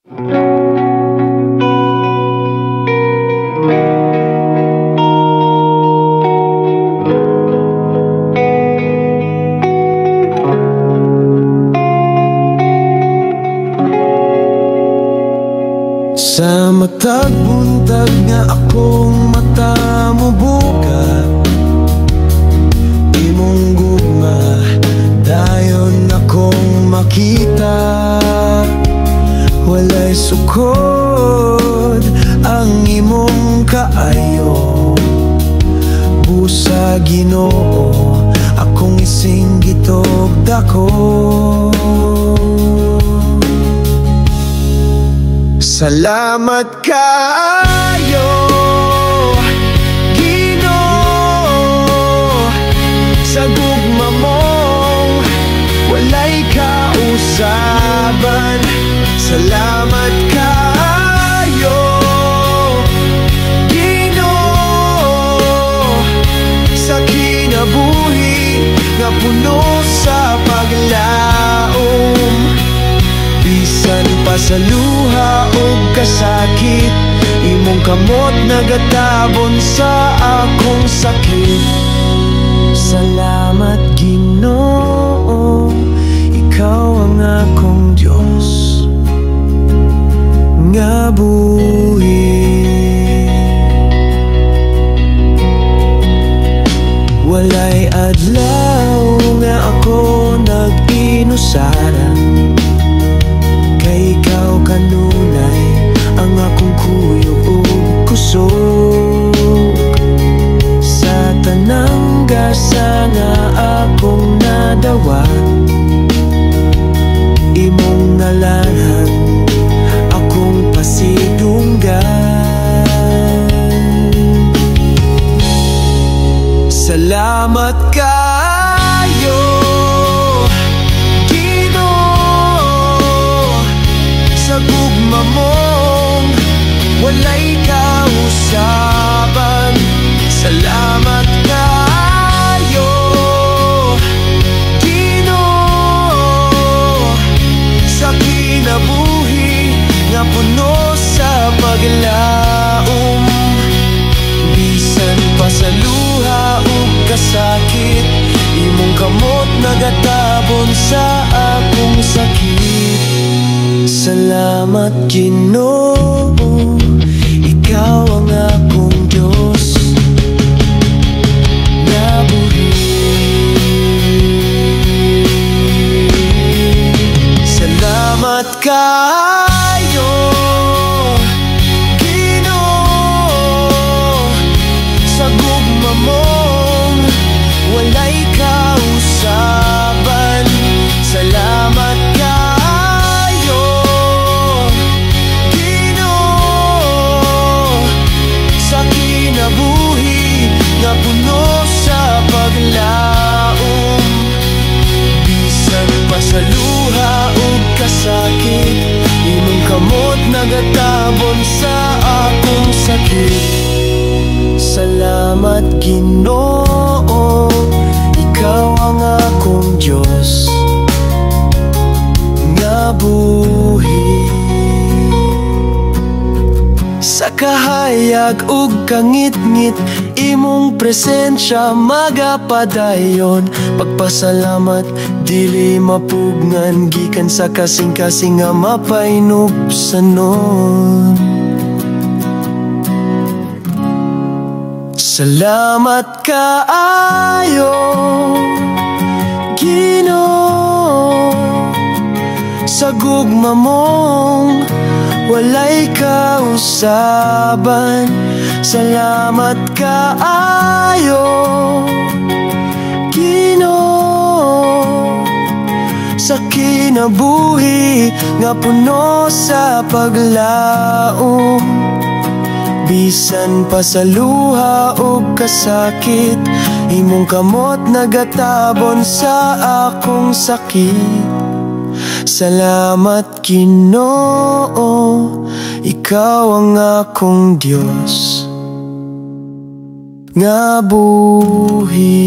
Sa matag buntag nga akong mata mo buka, imong gugma dayon akong makita. Walay sukod ang imong kaayo, busa Ginoo akong ising gitugdako. Salamat kaayo, Ginoo, sa gugma mong walay kausaban. Salamat kaayo, Ginoo, sa kinabuhi nga puno sa paglaom. Bisan pa sa luha o kasakit, imong kamot nagatabon sa akong sakit. Salamat Ginoo, ikaw ang akong Diyos nga buhi. Walay adlaw nga ako nag-inusara, kay ikaw kanunay ang akong kuyog ug kusog. Sa tanang gasa nga akong nadawat, imong ngalanhan akong pasidunggan. Salamat kayo, sa gugma mong walay kausaban. Salamat kayo, Ginoo, sa kinabuhi nga puno sa paglaom. Bisan pa sa luha ug kasakit, imong kamot nagatabon sa akong sakit. Salamat Ginoo, ikaw ang akong Diyos nga buhi. Salamat kayo, Ginoo, sa gugma mong walay kausaban. Salamat kayo, kinabuhi nga puno sa paglaom. Bisan pa sa luha ug kasakit, imong kamot nagatabon sa akong sakit. Salamat Ginoo, ikaw ang akong Diyos nga buhi. Sa kahayag ug kangit-ngit, imong presensya magapadayon. Pagpasalamat dili mapugnan, gikan sa kasing-kasing nga mapainupsanon. Salamat kaayo, Ginoo, sa gugma mong walay kausaban. Salamat kaayo, Ginoo, sa kinabuhi nga puno sa paglaom. Bisan pa sa luha ug kasakit, imong kamot nagatabon sa akong sakit. Salamat Ginoo, ikaw ang akong Diyos nga buhi.